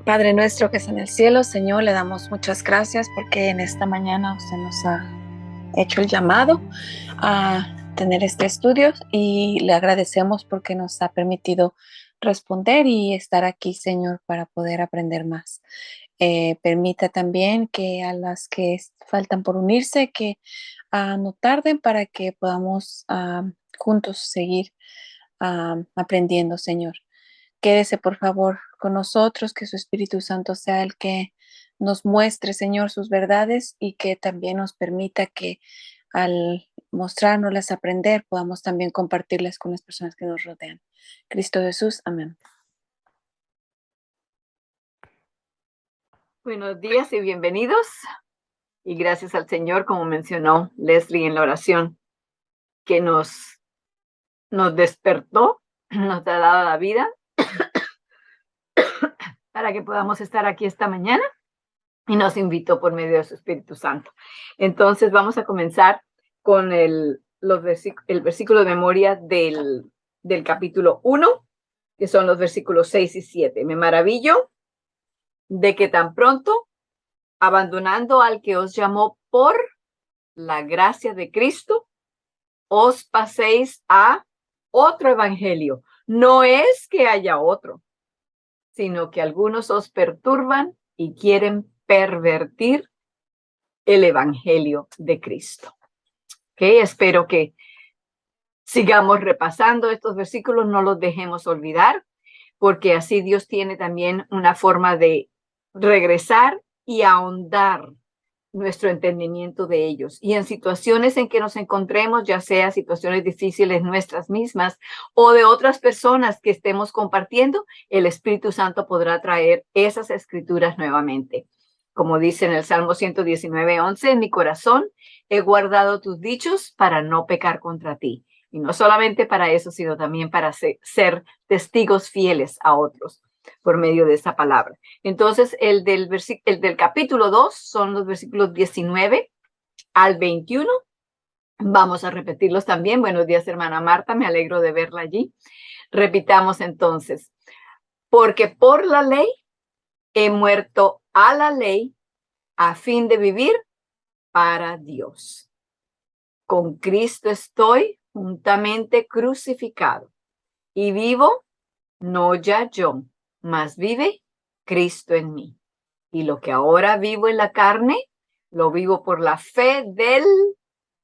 Padre nuestro que está en el cielo, Señor, le damos muchas gracias porque en esta mañana usted nos ha hecho el llamado a tener este estudio y le agradecemos porque nos ha permitido responder y estar aquí, Señor, para poder aprender más. Permita también que a las que faltan por unirse, que no tarden para que podamos juntos seguir aprendiendo, Señor. Quédese, por favor, con nosotros, que su Espíritu Santo sea el que nos muestre, Señor, sus verdades y que también nos permita que al mostrárnoslas, aprender, podamos también compartirlas con las personas que nos rodean. Cristo Jesús, amén. Buenos días y bienvenidos. Y gracias al Señor, como mencionó Leslie en la oración, que nos despertó, nos ha dado la vida para que podamos estar aquí esta mañana y nos invitó por medio de su Espíritu Santo. Entonces vamos a comenzar con el versículo de memoria del capítulo 1, que son los versículos 6 y 7. Me maravillo de que tan pronto, abandonando al que os llamó por la gracia de Cristo, os paséis a otro evangelio. No es que haya otro, sino que algunos os perturban y quieren pervertir el evangelio de Cristo. Okay, espero que sigamos repasando estos versículos, no los dejemos olvidar, porque así Dios tiene también una forma de regresar y ahondar nuestro entendimiento de ellos. Y en situaciones en que nos encontremos, ya sea situaciones difíciles nuestras mismas o de otras personas que estemos compartiendo, el Espíritu Santo podrá traer esas escrituras nuevamente. Como dice en el Salmo 119:11, en mi corazón he guardado tus dichos para no pecar contra ti. Y no solamente para eso, sino también para ser testigos fieles a otros por medio de esa palabra. Entonces, el del capítulo 2 son los versículos 19 al 21. Vamos a repetirlos también. Buenos días, hermana Marta, me alegro de verla allí. Repitamos entonces. Porque por la ley he muerto a la ley a fin de vivir para Dios. Con Cristo estoy juntamente crucificado y vivo, no ya yo, mas vive Cristo en mí. Y lo que ahora vivo en la carne, lo vivo por la fe del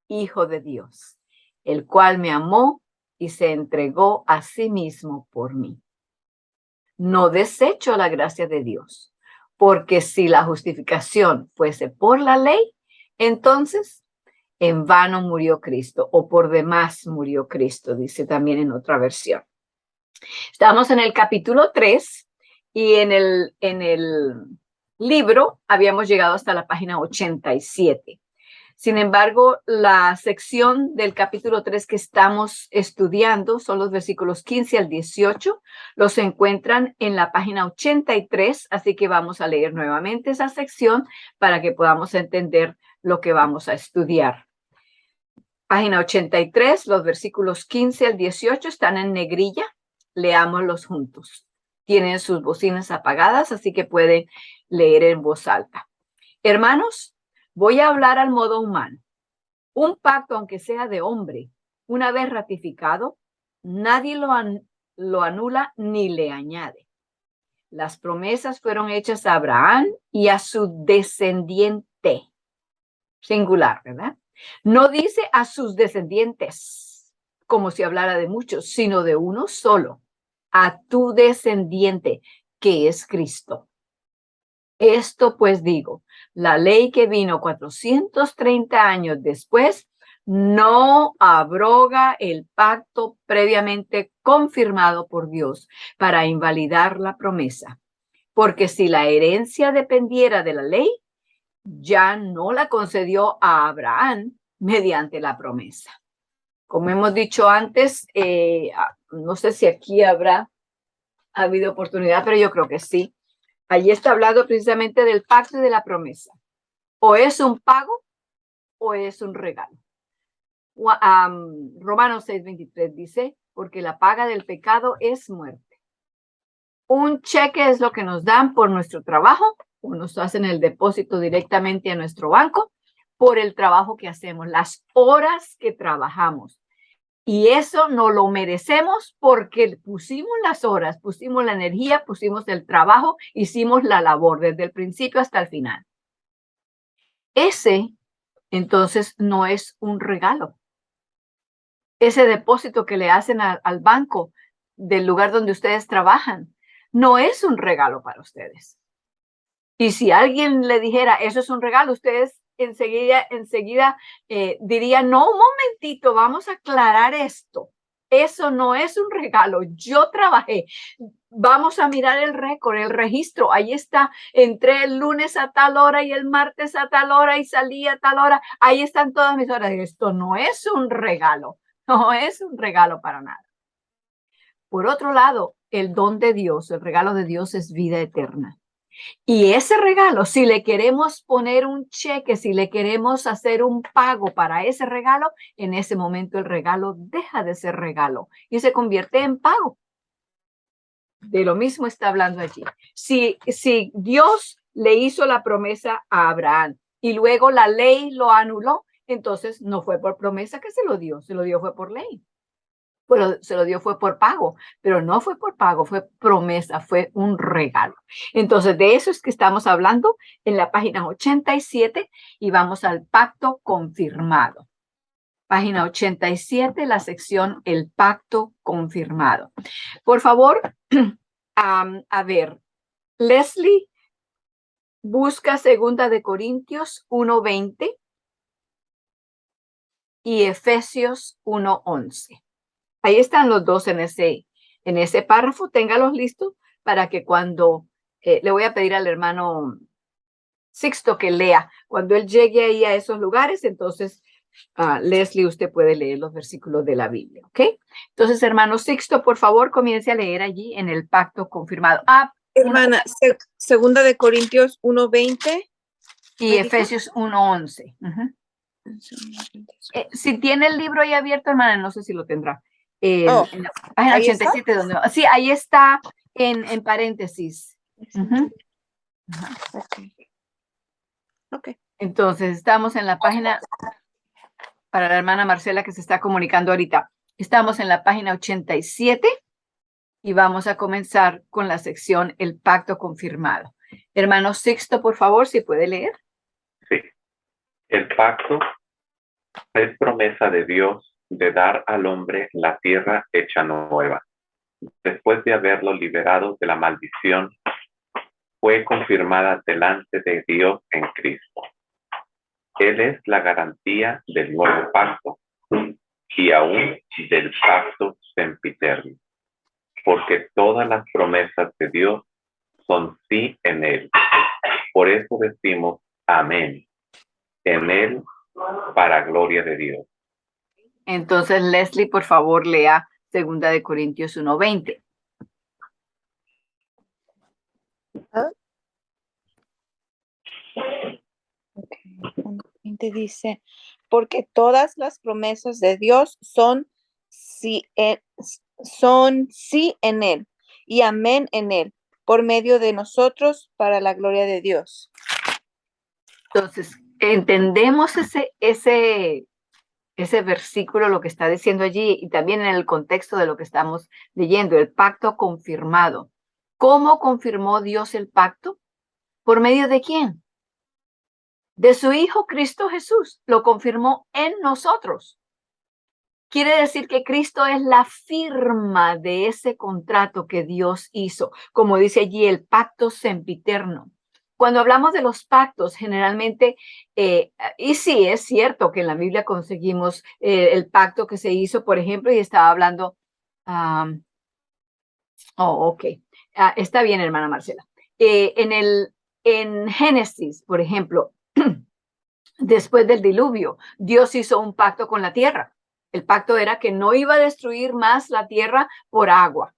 Hijo de Dios, el cual me amó y se entregó a sí mismo por mí. No desecho la gracia de Dios, porque si la justificación fuese por la ley, entonces en vano murió Cristo, o por demás murió Cristo, dice también en otra versión. Estamos en el capítulo 3 y en el libro habíamos llegado hasta la página 87. Sin embargo, la sección del capítulo 3 que estamos estudiando son los versículos 15 al 18. Los encuentran en la página 83, así que vamos a leer nuevamente esa sección para que podamos entender lo que vamos a estudiar. Página 83, los versículos 15 al 18 están en negrilla. Leámoslos juntos. Tienen sus bocinas apagadas, así que pueden leer en voz alta. Hermanos, voy a hablar al modo humano. Un pacto, aunque sea de hombre, una vez ratificado, nadie lo anula ni le añade. Las promesas fueron hechas a Abraham y a su descendiente. Singular, ¿verdad? No dice a sus descendientes, como si hablara de muchos, sino de uno solo, a tu descendiente, que es Cristo. Esto pues digo, la ley que vino 430 años después no abroga el pacto previamente confirmado por Dios para invalidar la promesa. Porque si la herencia dependiera de la ley, ya no la concedió a Abraham mediante la promesa. Como hemos dicho antes, no sé si aquí habrá habido oportunidad, pero yo creo que sí. Allí está hablando precisamente del pacto y de la promesa. O es un pago o es un regalo. Romanos 6:23 dice, porque la paga del pecado es muerte. Un cheque es lo que nos dan por nuestro trabajo, o nos hacen el depósito directamente a nuestro banco por el trabajo que hacemos, las horas que trabajamos. Y eso no lo merecemos porque pusimos las horas, pusimos la energía, pusimos el trabajo, hicimos la labor desde el principio hasta el final. Ese, entonces, no es un regalo. Ese depósito que le hacen al banco del lugar donde ustedes trabajan, no es un regalo para ustedes. Y si alguien le dijera, eso es un regalo, ustedes enseguida dirían, no, un momentito, vamos a aclarar esto. Eso no es un regalo. Yo trabajé. Vamos a mirar el récord, el registro. Ahí está. Entré el lunes a tal hora y el martes a tal hora y salí a tal hora. Ahí están todas mis horas. Esto no es un regalo. No es un regalo para nada. Por otro lado, el don de Dios, el regalo de Dios es vida eterna. Y ese regalo, si le queremos poner un cheque, si le queremos hacer un pago para ese regalo, en ese momento el regalo deja de ser regalo y se convierte en pago. De lo mismo está hablando allí. Si Dios le hizo la promesa a Abraham y luego la ley lo anuló, entonces no fue por promesa que se lo dio fue por ley. Pero se lo dio fue por pago, pero no fue por pago, fue promesa, fue un regalo. Entonces, de eso es que estamos hablando en la página 87 y vamos al pacto confirmado. Página 87, la sección El pacto confirmado. Por favor, a ver, Leslie, busca 2 Corintios 1:20 y Efesios 1:11. Ahí están los dos en ese párrafo. Téngalos listos para que cuando le voy a pedir al hermano Sixto que lea. Cuando él llegue ahí a esos lugares, entonces, Leslie, usted puede leer los versículos de la Biblia, ¿ok? Entonces, hermano Sixto, por favor, comience a leer allí en el pacto confirmado. Hermana, 2 Corintios 1:20 y Efesios 1:11. Si tiene el libro ahí abierto, hermana, no sé si lo tendrá. En la página 87, donde sí, ahí está en paréntesis. Okay. Entonces, estamos en la página, para la hermana Marcela que se está comunicando ahorita, estamos en la página 87 y vamos a comenzar con la sección El pacto confirmado. Hermano Sixto, por favor, si puede leer. Sí. El pacto es promesa de Dios de dar al hombre la tierra hecha nueva. Después de haberlo liberado de la maldición, fue confirmada delante de Dios en Cristo. Él es la garantía del nuevo pacto y aún del pacto sempiterno, porque todas las promesas de Dios son sí en Él. Por eso decimos amén. En Él, para gloria de Dios. Entonces, Leslie, por favor, lea 2 Corintios 1:20. Okay. 1:20 dice, porque todas las promesas de Dios son sí en Él y amén en Él, por medio de nosotros para la gloria de Dios. Entonces, entendemos ese versículo, lo que está diciendo allí, y también en el contexto de lo que estamos leyendo, el pacto confirmado. ¿Cómo confirmó Dios el pacto? ¿Por medio de quién? De su Hijo Cristo Jesús. Lo confirmó en nosotros. Quiere decir que Cristo es la firma de ese contrato que Dios hizo. Como dice allí, el pacto sempiterno. Cuando hablamos de los pactos, generalmente, y sí, es cierto que en la Biblia conseguimos el pacto que se hizo, por ejemplo, y estaba hablando, ok, está bien, hermana Marcela. En Génesis, por ejemplo, después del diluvio, Dios hizo un pacto con la tierra. El pacto era que no iba a destruir más la tierra por agua.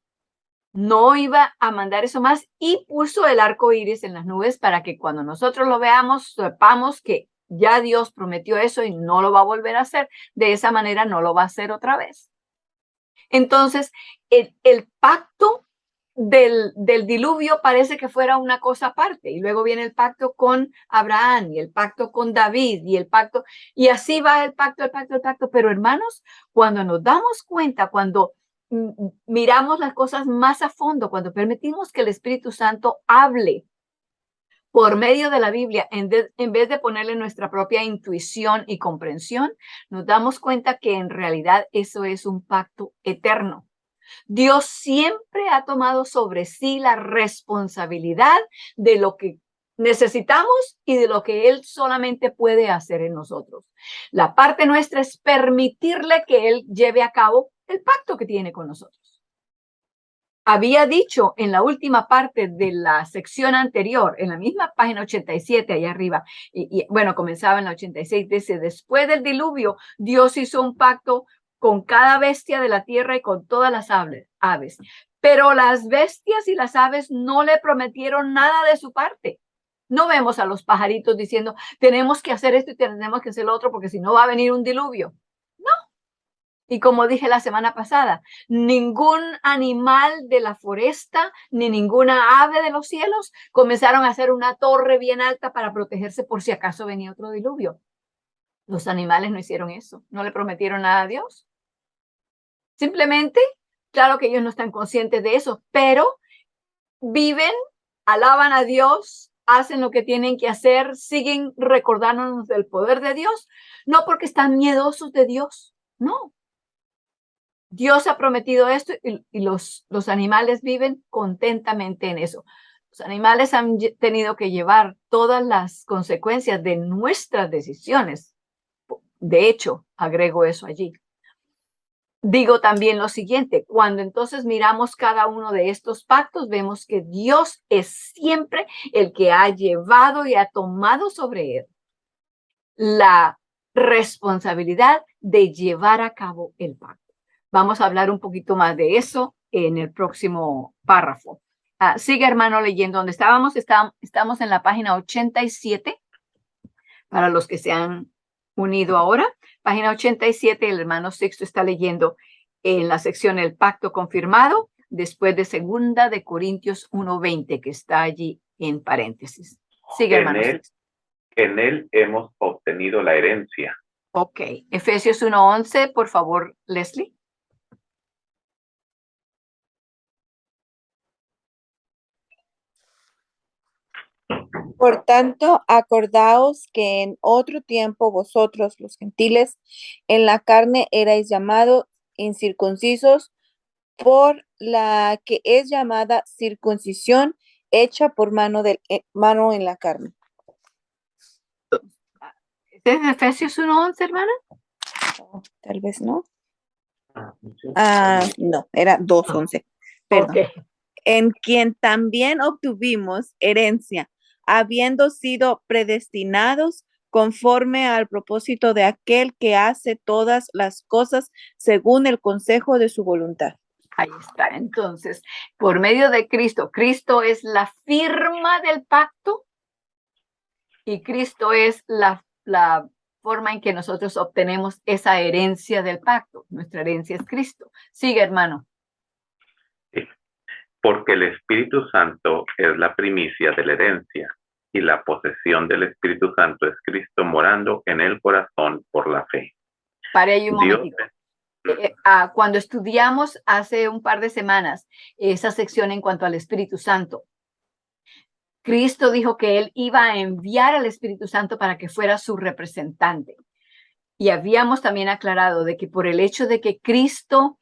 No iba a mandar eso más y puso el arco iris en las nubes para que cuando nosotros lo veamos, sepamos que ya Dios prometió eso y no lo va a volver a hacer. De esa manera no lo va a hacer otra vez. Entonces, el pacto del diluvio parece que fuera una cosa aparte, y luego viene el pacto con Abraham y el pacto con David y el pacto, y así va el pacto, pero hermanos, cuando nos damos cuenta, cuando miramos las cosas más a fondo, cuando permitimos que el Espíritu Santo hable por medio de la Biblia, en vez de ponerle nuestra propia intuición y comprensión, nos damos cuenta que en realidad eso es un pacto eterno. Dios siempre ha tomado sobre sí la responsabilidad de lo que necesitamos y de lo que Él solamente puede hacer en nosotros. La parte nuestra es permitirle que Él lleve a cabo el pacto que tiene con nosotros. Había dicho en la última parte de la sección anterior, en la misma página 87, allá arriba, y bueno, comenzaba en la 86, dice, después del diluvio, Dios hizo un pacto con cada bestia de la tierra y con todas las aves. Pero las bestias y las aves no le prometieron nada de su parte. No vemos a los pajaritos diciendo, tenemos que hacer esto y tenemos que hacer lo otro, porque si no va a venir un diluvio. No. Y como dije la semana pasada, ningún animal de la foresta, ni ninguna ave de los cielos comenzaron a hacer una torre bien alta para protegerse por si acaso venía otro diluvio. Los animales no hicieron eso, no le prometieron nada a Dios. Simplemente, claro que ellos no están conscientes de eso, pero viven, alaban a Dios, hacen lo que tienen que hacer, siguen recordándonos del poder de Dios, no porque están miedosos de Dios, no. Dios ha prometido esto y los animales viven contentamente en eso. Los animales han tenido que llevar todas las consecuencias de nuestras decisiones. De hecho, agrego eso allí. Digo también lo siguiente, cuando entonces miramos cada uno de estos pactos, vemos que Dios es siempre el que ha llevado y ha tomado sobre él la responsabilidad de llevar a cabo el pacto. Vamos a hablar un poquito más de eso en el próximo párrafo. Sigue, hermano, leyendo. Donde estábamos, estamos en la página 87, para los que se han unido ahora. Página 87, el hermano Sixto está leyendo en la sección El Pacto Confirmado, después de 2 de Corintios 1:20, que está allí en paréntesis. Sigue, hermano Sixto. En él hemos obtenido la herencia. Ok. Efesios 1:11, por favor, Leslie. Por tanto, acordaos que en otro tiempo vosotros, los gentiles, en la carne erais llamados incircuncisos por la que es llamada circuncisión hecha por mano en la carne. ¿Es de Efesios 1:11, hermana? Tal vez no. No, era 2:11. Perdón. Okay. En quien también obtuvimos herencia, habiendo sido predestinados conforme al propósito de aquel que hace todas las cosas según el consejo de su voluntad. Ahí está. Entonces, por medio de Cristo, Cristo es la firma del pacto y Cristo es la forma en que nosotros obtenemos esa herencia del pacto. Nuestra herencia es Cristo. Sigue, hermano. Sí. Porque el Espíritu Santo es la primicia de la herencia y la posesión del Espíritu Santo es Cristo morando en el corazón por la fe. Para ahí un momentito. Cuando estudiamos hace un par de semanas esa sección en cuanto al Espíritu Santo, Cristo dijo que Él iba a enviar al Espíritu Santo para que fuera su representante. Y habíamos también aclarado de que por el hecho de que Cristo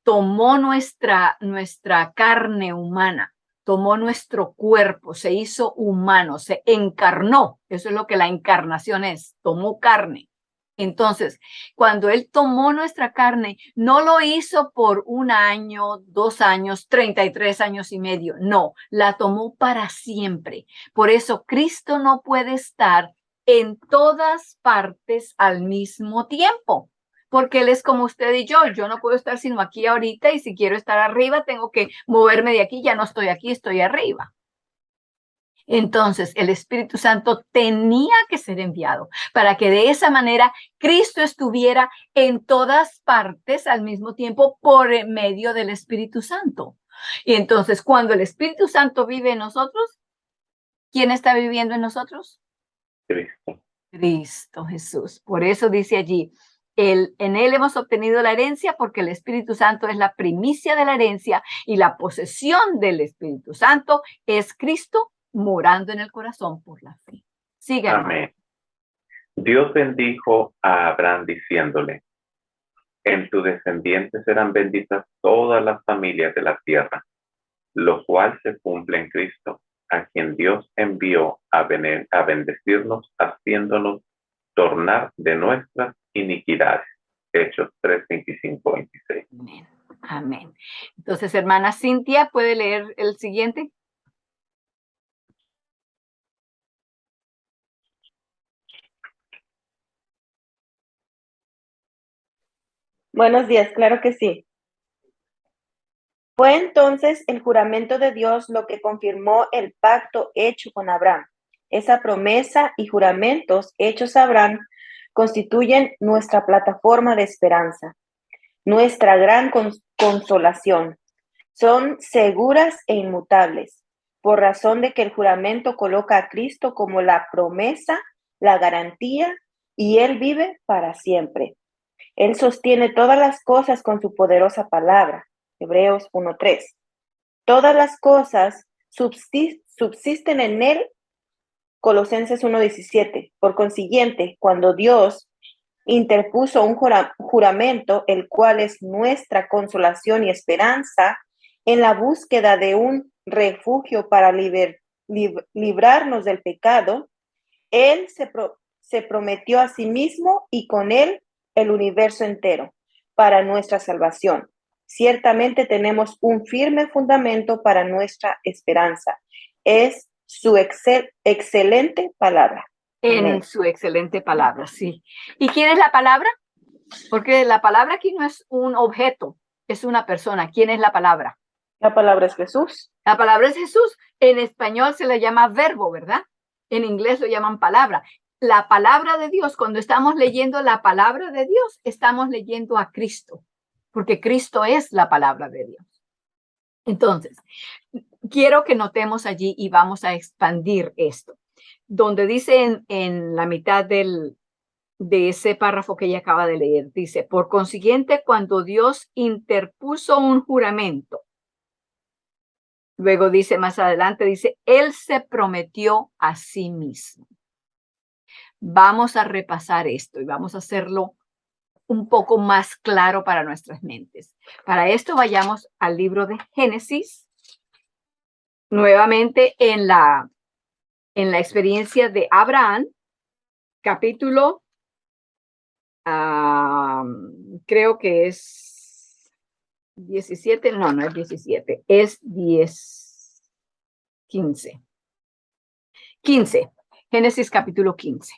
tomó nuestra carne humana, tomó nuestro cuerpo, se hizo humano, se encarnó. Eso es lo que la encarnación es, tomó carne. Entonces, cuando Él tomó nuestra carne, no lo hizo por 1 año, 2 años, 33 años y medio. No, la tomó para siempre. Por eso Cristo no puede estar en todas partes al mismo tiempo, porque Él es como usted y yo. Yo no puedo estar sino aquí ahorita, y si quiero estar arriba, tengo que moverme de aquí. Ya no estoy aquí, estoy arriba. Entonces, el Espíritu Santo tenía que ser enviado para que de esa manera Cristo estuviera en todas partes al mismo tiempo por medio del Espíritu Santo. Y entonces, cuando el Espíritu Santo vive en nosotros, ¿quién está viviendo en nosotros? Cristo. Cristo Jesús. Por eso dice allí, en él hemos obtenido la herencia porque el Espíritu Santo es la primicia de la herencia y la posesión del Espíritu Santo es Cristo morando en el corazón por la fe. Siga, hermano. Amén. Dios bendijo a Abraham diciéndole, en tu descendiente serán benditas todas las familias de la tierra, lo cual se cumple en Cristo, a quien Dios envió a bendecirnos, haciéndonos tornar de nuestras iniquidades. Hechos 3, 25, 26. Amén. Amén. Entonces, hermana Cintia, ¿puede leer el siguiente? Buenos días, claro que sí. Fue entonces el juramento de Dios lo que confirmó el pacto hecho con Abraham. Esa promesa y juramentos hechos a Abraham constituyen nuestra plataforma de esperanza, nuestra gran consolación. Son seguras e inmutables, por razón de que el juramento coloca a Cristo como la promesa, la garantía, y Él vive para siempre. Él sostiene todas las cosas con su poderosa palabra. Hebreos 1:3. Todas las cosas subsisten en Él. Colosenses 1:17. Por consiguiente, cuando Dios interpuso un juramento, el cual es nuestra consolación y esperanza, en la búsqueda de un refugio para librarnos del pecado, Él se prometió a sí mismo y con Él el universo entero para nuestra salvación. Ciertamente tenemos un firme fundamento para nuestra esperanza. Es su excelente palabra. En Amén. su excelente palabra, sí. ¿Y quién es la palabra? Porque la palabra aquí no es un objeto, es una persona. ¿Quién es la palabra? La palabra es Jesús. La palabra es Jesús. En español se le llama verbo, ¿verdad? En inglés lo llaman palabra. La palabra de Dios, cuando estamos leyendo la palabra de Dios, estamos leyendo a Cristo, porque Cristo es la palabra de Dios. Entonces, quiero que notemos allí y vamos a expandir esto. Donde dice en la mitad de ese párrafo que ella acaba de leer, dice, por consiguiente, cuando Dios interpuso un juramento, luego dice más adelante, dice, Él se prometió a sí mismo. Vamos a repasar esto y vamos a hacerlo un poco más claro para nuestras mentes. Para esto vayamos al libro de Génesis, nuevamente en la experiencia de Abraham, capítulo, creo que es 17, no es 17, es 15. Génesis capítulo 15.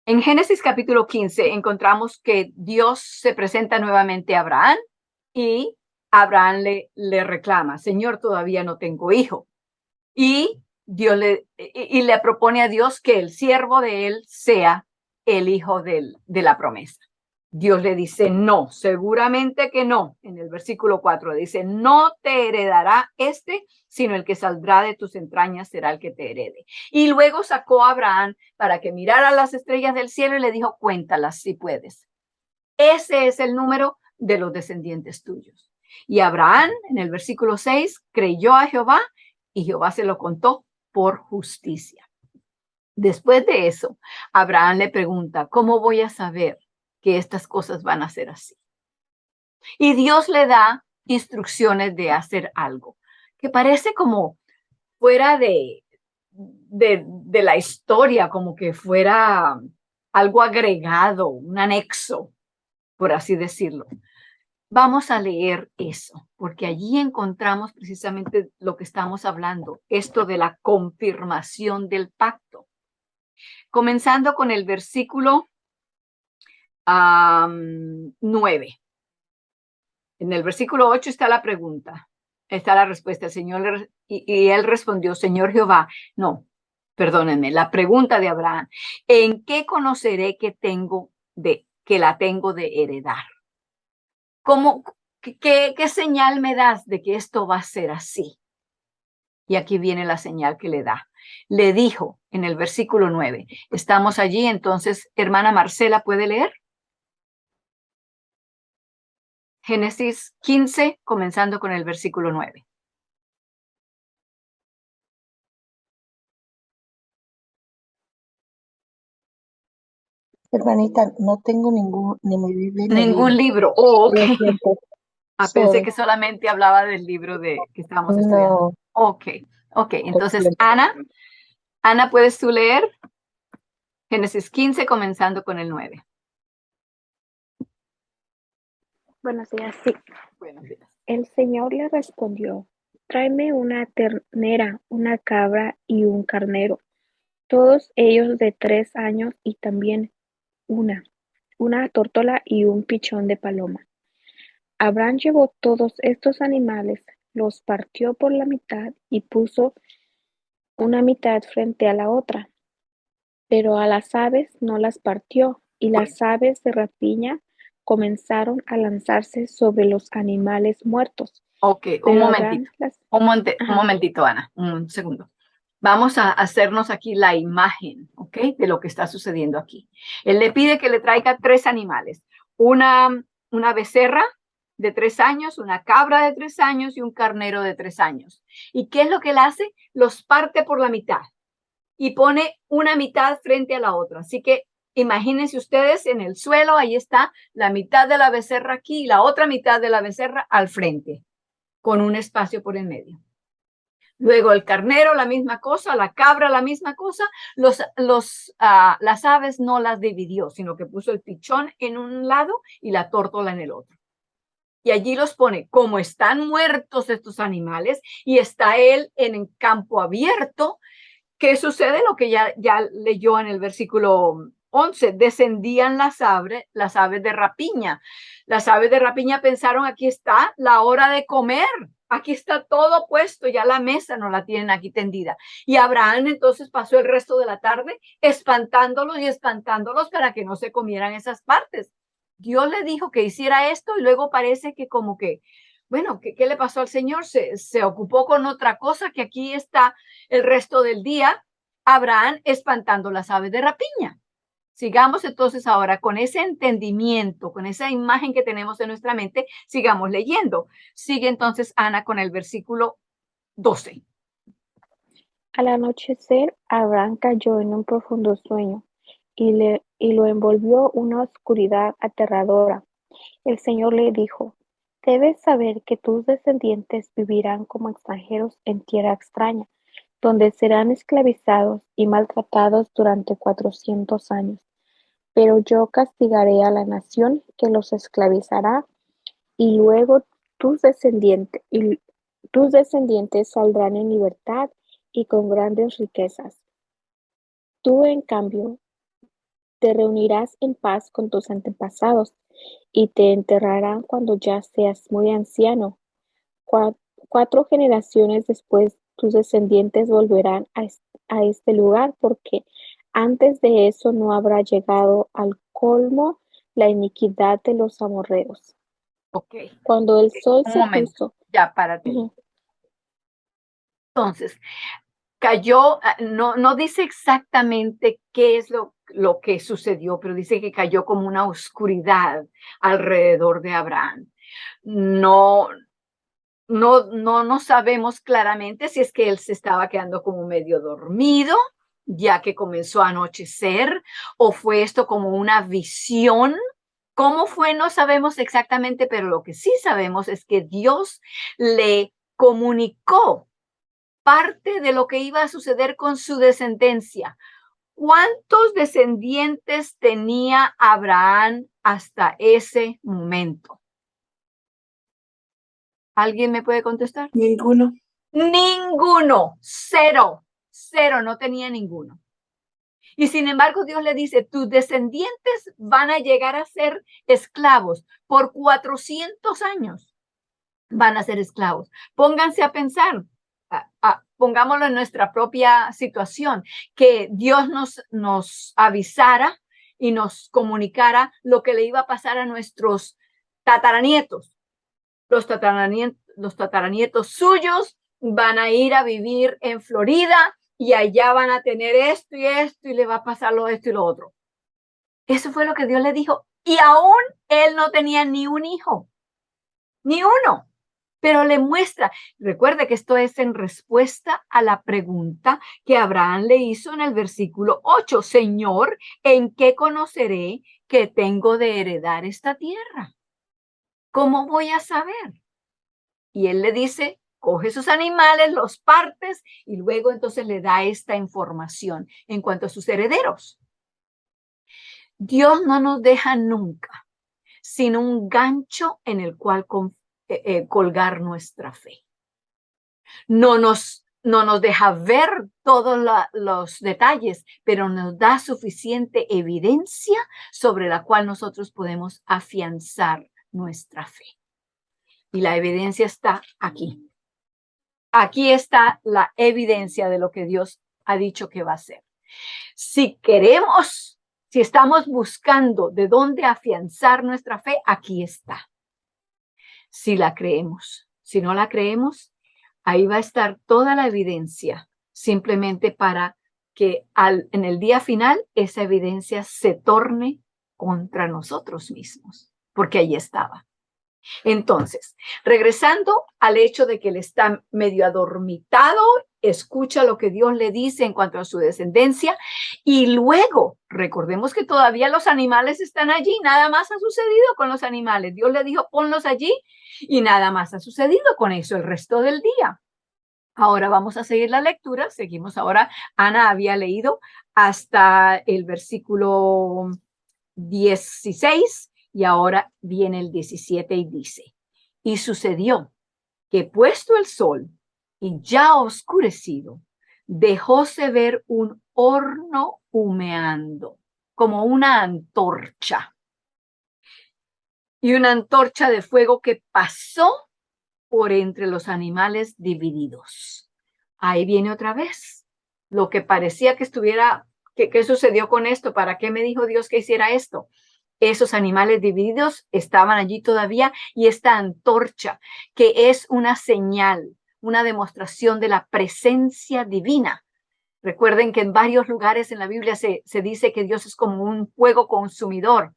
En Génesis capítulo 15 encontramos que Dios se presenta nuevamente a Abraham y Abraham le reclama, Señor, todavía no tengo hijo. Y Dios le propone a Dios que el siervo de él sea el hijo de la promesa. Dios le dice, no, seguramente que no. En el versículo 4 dice, no te heredará sino el que saldrá de tus entrañas será el que te herede. Y luego sacó a Abraham para que mirara las estrellas del cielo y le dijo, cuéntalas si puedes. Ese es el número de los descendientes tuyos. Y Abraham, en el versículo 6, creyó a Jehová y Jehová se lo contó por justicia. Después de eso, Abraham le pregunta, ¿cómo voy a saber que estas cosas van a ser así? Y Dios le da instrucciones de hacer algo que parece como fuera de la historia, como que fuera algo agregado, un anexo, por así decirlo. Vamos a leer eso, porque allí encontramos precisamente lo que estamos hablando, esto de la confirmación del pacto. Comenzando con el versículo 9. En el versículo 8 está la pregunta, está la respuesta. El Señor y él respondió, Señor Jehová, no, perdónenme, la pregunta de Abraham, ¿en qué conoceré que la tengo de heredar? ¿Cómo ¿Qué señal me das de que esto va a ser así? Y aquí viene la señal que le da. Le dijo en el versículo 9. Estamos allí, entonces, hermana Marcela, ¿puede leer? Génesis 15, comenzando con el versículo 9. Hermanita, no tengo ni mi Biblia ni Ningún libro. Oh, ok. Lo siento. Pensé Sorry. que solamente hablaba del libro que estábamos estudiando. No, Ok. lo Entonces, siento. Ana, ¿puedes tú leer? Génesis 15, comenzando con el 9. Buenos días, sí. Buenos días. El Señor le respondió, tráeme una ternera, una cabra y un carnero, todos ellos de 3 años, y también una tórtola y un pichón de paloma. Abraham llevó todos estos animales, los partió por la mitad y puso una mitad frente a la otra, pero a las aves no las partió, y las aves de rapiña comenzaron a lanzarse sobre los animales muertos. Ok, un Pero momentito. Abraham Un momentito, Ana, un segundo. Vamos a hacernos aquí la imagen, ¿ok? De lo que está sucediendo aquí. Él le pide que le traiga 3 animales. Una becerra de 3 años, una cabra de 3 años y un carnero de 3 años. ¿Y qué es lo que él hace? Los parte por la mitad y pone una mitad frente a la otra. Así que imagínense ustedes en el suelo, ahí está la mitad de la becerra aquí y la otra mitad de la becerra al frente, con un espacio por en medio. Luego el carnero, la misma cosa, la cabra, la misma cosa. Las aves no las dividió, sino que puso el pichón en un lado y la tórtola en el otro. Y allí los pone, como están muertos estos animales y está él en campo abierto. ¿Qué sucede? Lo que ya leyó en el versículo 11, descendían las aves de rapiña. Las aves de rapiña pensaron, aquí está la hora de comer, aquí está todo puesto, ya la mesa no la tienen aquí tendida. Y Abraham entonces pasó el resto de la tarde espantándolos para que no se comieran esas partes. Dios le dijo que hiciera esto y luego parece que como que, bueno, ¿qué le pasó al Señor? Se ocupó con otra cosa, que aquí está el resto del día Abraham espantando las aves de rapiña. Sigamos entonces ahora con ese entendimiento, con esa imagen que tenemos en nuestra mente, sigamos leyendo. Sigue entonces Ana con el versículo 12. Al anochecer, Abraham cayó en un profundo sueño y lo envolvió una oscuridad aterradora. El Señor le dijo, debes saber que tus descendientes vivirán como extranjeros en tierra extraña, donde serán esclavizados y maltratados durante 400 años. Pero yo castigaré a la nación que los esclavizará, y luego tus descendientes saldrán en libertad y con grandes riquezas. Tú, en cambio, te reunirás en paz con tus antepasados y te enterrarán cuando ya seas muy anciano. 4 generaciones después, tus descendientes volverán a este lugar, porque antes de eso no habrá llegado al colmo la iniquidad de los amorreos. Ok. Cuando el sol Un se momento, puso. ya párate. Ujú. Entonces, cayó, no dice exactamente qué es lo que sucedió, pero dice que cayó como una oscuridad alrededor de Abraham. No sabemos claramente si es que él se estaba quedando como medio dormido, ya que comenzó a anochecer, o fue esto como una visión. ¿Cómo fue? No sabemos exactamente, pero lo que sí sabemos es que Dios le comunicó parte de lo que iba a suceder con su descendencia. ¿Cuántos descendientes tenía Abraham hasta ese momento? ¿Alguien me puede contestar? Ninguno. Ninguno, cero, no tenía ninguno. Y sin embargo, Dios le dice, tus descendientes van a llegar a ser esclavos por 400 años. Van a ser esclavos. Pónganse a pensar, pongámoslo en nuestra propia situación, que Dios nos avisara y nos comunicara lo que le iba a pasar a nuestros tataranietos. los tataranietos suyos van a ir a vivir en Florida y allá van a tener esto y le va a pasar esto y lo otro. Eso fue lo que Dios le dijo. Y aún él no tenía ni un hijo, ni uno. Pero le muestra, recuerde que esto es en respuesta a la pregunta que Abraham le hizo en el versículo 8. Señor, ¿en qué conoceré que tengo de heredar esta tierra? ¿Cómo voy a saber? Y él le dice, coge sus animales, los partes y luego entonces le da esta información en cuanto a sus herederos. Dios no nos deja nunca sin un gancho en el cual colgar nuestra fe. No nos deja ver todos los detalles, pero nos da suficiente evidencia sobre la cual nosotros podemos afianzar nuestra fe. Y la evidencia está aquí. Aquí está la evidencia de lo que Dios ha dicho que va a hacer. Si estamos buscando de dónde afianzar nuestra fe, aquí está. Si la creemos. Si no la creemos, ahí va a estar toda la evidencia, simplemente para que en el día final esa evidencia se torne contra nosotros mismos, porque ahí estaba. Entonces, regresando al hecho de que él está medio adormitado, escucha lo que Dios le dice en cuanto a su descendencia y luego, recordemos que todavía los animales están allí, nada más ha sucedido con los animales. Dios le dijo, ponlos allí y nada más ha sucedido con eso el resto del día. Ahora vamos a seguir la lectura, seguimos ahora. Ana había leído hasta el versículo 16. Y ahora viene el 17 y dice, y sucedió que puesto el sol y ya oscurecido, dejóse ver un horno humeando, como una antorcha. Y una antorcha de fuego que pasó por entre los animales divididos. Ahí viene otra vez. Lo que parecía que estuviera, ¿qué sucedió con esto? ¿Para qué me dijo Dios que hiciera esto? Esos animales divididos estaban allí todavía y esta antorcha, que es una señal, una demostración de la presencia divina. Recuerden que en varios lugares en la Biblia se dice que Dios es como un fuego consumidor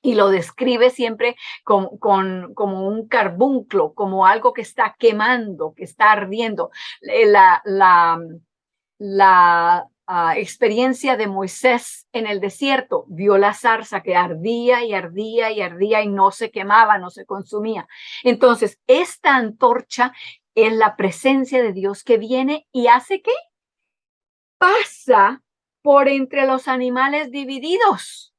y lo describe siempre como un carbunclo, como algo que está quemando, que está ardiendo. La experiencia de Moisés en el desierto, vio la zarza que ardía y ardía y ardía y no se quemaba, no se consumía. Entonces, esta antorcha es la presencia de Dios que viene y hace que pasa por entre los animales divididos.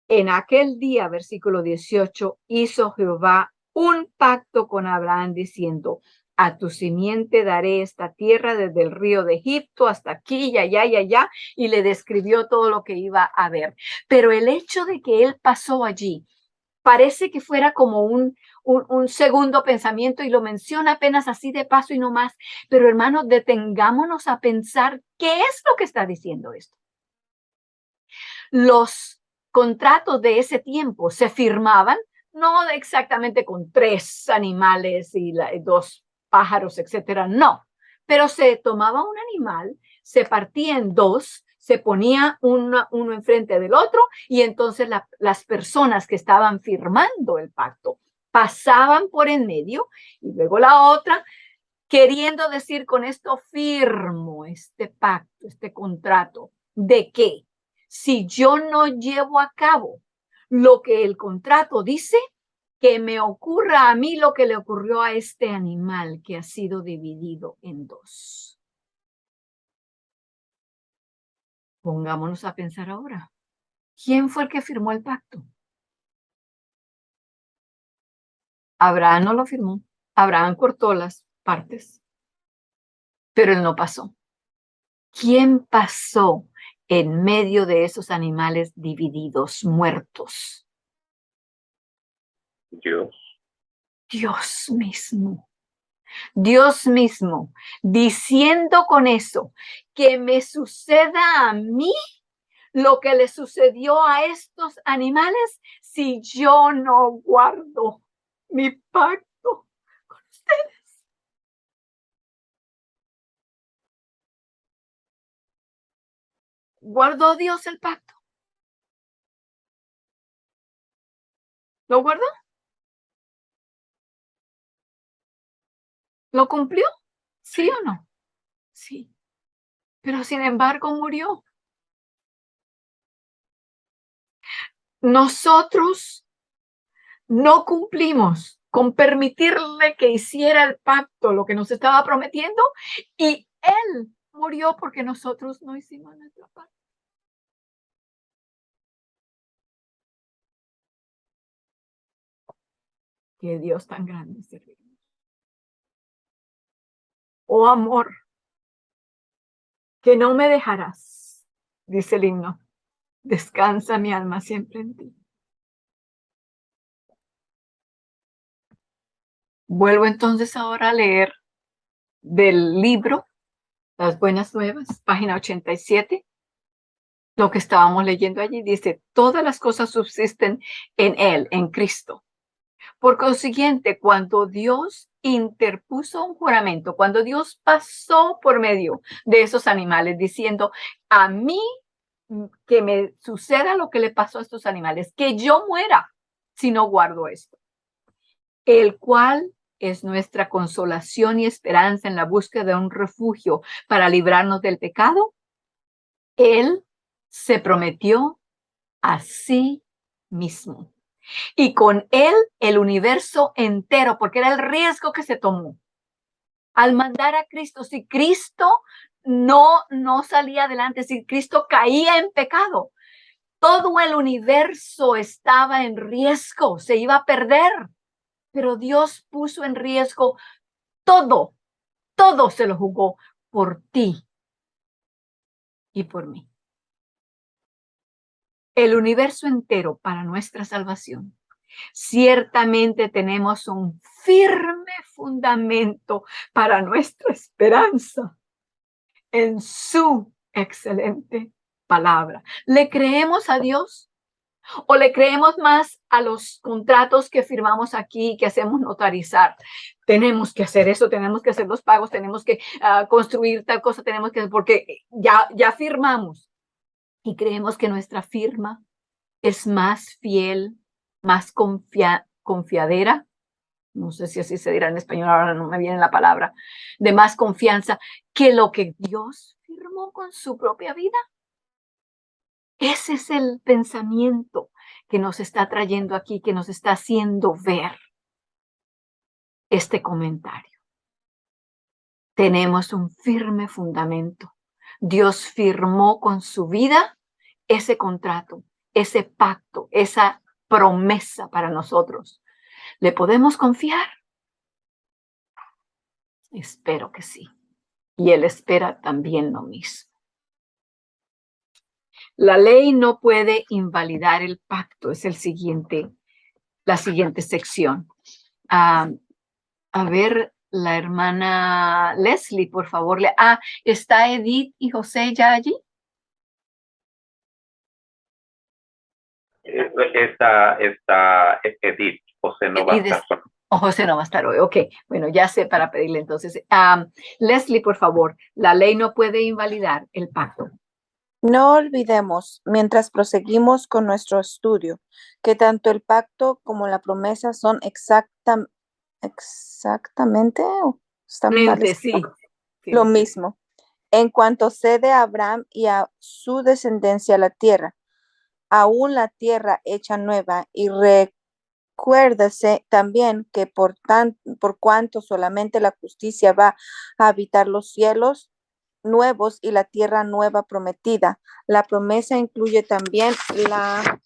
En aquel día, versículo 18, hizo Jehová un pacto con Abraham diciendo, a tu simiente daré esta tierra desde el río de Egipto hasta aquí y allá y allá, y le describió todo lo que iba a ver. Pero el hecho de que él pasó allí parece que fuera como un segundo pensamiento y lo menciona apenas así de paso y no más. Pero hermanos, detengámonos a pensar qué es lo que está diciendo esto. Los contratos de ese tiempo se firmaban no exactamente con 3 animales y 2 pájaros, etcétera, no, pero se tomaba un animal, se partía en 2, se ponía uno enfrente del otro y entonces las personas que estaban firmando el pacto pasaban por en medio y luego la otra, queriendo decir con esto firmo este pacto, este contrato, ¿de qué? Si yo no llevo a cabo lo que el contrato dice, que me ocurra a mí lo que le ocurrió a este animal que ha sido dividido en 2. Pongámonos a pensar ahora. ¿Quién fue el que firmó el pacto? Abraham no lo firmó. Abraham cortó las partes, pero él no pasó. ¿Quién pasó en medio de esos animales divididos, muertos? Dios. Dios mismo. Dios mismo, diciendo con eso que me suceda a mí lo que le sucedió a estos animales si yo no guardo mi pacto con ustedes? ¿Guardó Dios el pacto? ¿Lo guardó? ¿Lo cumplió? ¿Sí o no? Sí. Pero sin embargo murió. Nosotros no cumplimos con permitirle que hiciera el pacto, lo que nos estaba prometiendo, y él murió porque nosotros no hicimos nuestra parte. Qué Dios tan grande servimos. Oh amor, que no me dejarás, dice el himno. Descansa mi alma siempre en ti. Vuelvo entonces ahora a leer del libro Las Buenas Nuevas, página 87. Lo que estábamos leyendo allí dice, todas las cosas subsisten en Él, en Cristo. Por consiguiente, cuando Dios interpuso un juramento, cuando Dios pasó por medio de esos animales diciendo, a mí que me suceda lo que le pasó a estos animales, que yo muera si no guardo esto, el cual es nuestra consolación y esperanza en la búsqueda de un refugio para librarnos del pecado, Él se prometió a sí mismo. Y con él el universo entero, porque era el riesgo que se tomó. Al mandar a Cristo, si Cristo no salía adelante, si Cristo caía en pecado, todo el universo estaba en riesgo, se iba a perder. Pero Dios puso en riesgo todo, todo se lo jugó por ti y por mí. El universo entero para nuestra salvación. Ciertamente tenemos un firme fundamento para nuestra esperanza en su excelente palabra. ¿Le creemos a Dios o le creemos más a los contratos que firmamos aquí, que hacemos notarizar? Tenemos que hacer eso, tenemos que hacer los pagos, tenemos que construir tal cosa, tenemos que, porque ya firmamos y creemos que nuestra firma es más fiel, más confiadera, no sé si así se dirá en español, ahora no me viene la palabra, de más confianza que lo que Dios firmó con su propia vida. Ese es el pensamiento que nos está trayendo aquí, que nos está haciendo ver este comentario. Tenemos un firme fundamento. Dios firmó con su vida ese contrato, ese pacto, esa promesa para nosotros. ¿Le podemos confiar? Espero que sí. Y Él espera también lo mismo. La ley no puede invalidar el pacto, es la siguiente sección. A ver, la hermana Leslie, por favor. ¿Está Edith y José ya allí? Está Edith. José no va a estar. José no va a estar hoy. Ok, bueno, ya sé para pedirle entonces. Leslie, por favor, la ley no puede invalidar el pacto. No olvidemos, mientras proseguimos con nuestro estudio, que tanto el pacto como la promesa son exactamente Sí. lo mismo. En cuanto cede a Abraham y a su descendencia la tierra, aún la tierra hecha nueva, y recuérdese también que por cuanto solamente la justicia va a habitar los cielos nuevos y la tierra nueva prometida, la promesa incluye también la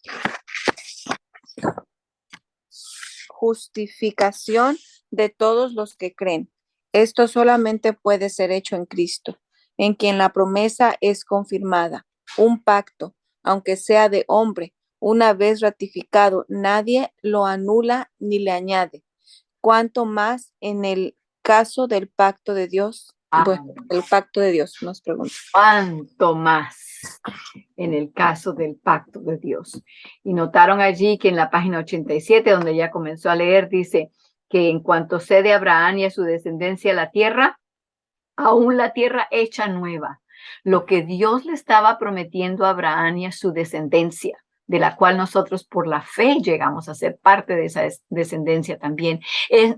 justificación de todos los que creen. Esto solamente puede ser hecho en Cristo, en quien la promesa es confirmada. Un pacto, aunque sea de hombre, una vez ratificado, nadie lo anula ni le añade. Cuanto más en el caso del pacto de Dios, Bueno, el pacto de Dios, nos pregunta. ¿Cuánto más en el caso del pacto de Dios? Y notaron allí que en la página 87, donde ya comenzó a leer, dice que en cuanto cede a Abraham y a su descendencia la tierra, aún la tierra hecha nueva, lo que Dios le estaba prometiendo a Abraham y a su descendencia, de la cual nosotros por la fe llegamos a ser parte de esa descendencia también.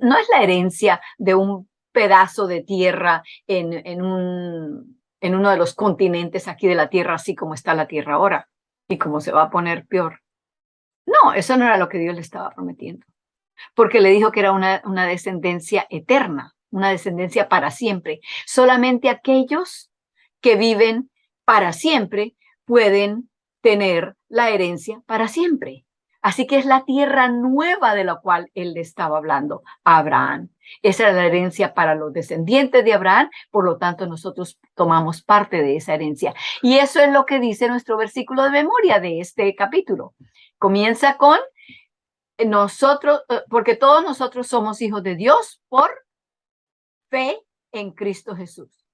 No es la herencia de un pedazo de tierra en uno de los continentes aquí de la tierra, así como está la tierra ahora, y como se va a poner peor. No, eso no era lo que Dios le estaba prometiendo, porque le dijo que era una descendencia eterna, una descendencia para siempre. Solamente aquellos que viven para siempre pueden tener la herencia para siempre. Así que es la tierra nueva de la cual él le estaba hablando a Abraham. Esa era la herencia para los descendientes de Abraham, por lo tanto nosotros tomamos parte de esa herencia. Y eso es lo que dice nuestro versículo de memoria de este capítulo. Comienza con nosotros, porque todos nosotros somos hijos de Dios por fe en Cristo Jesús.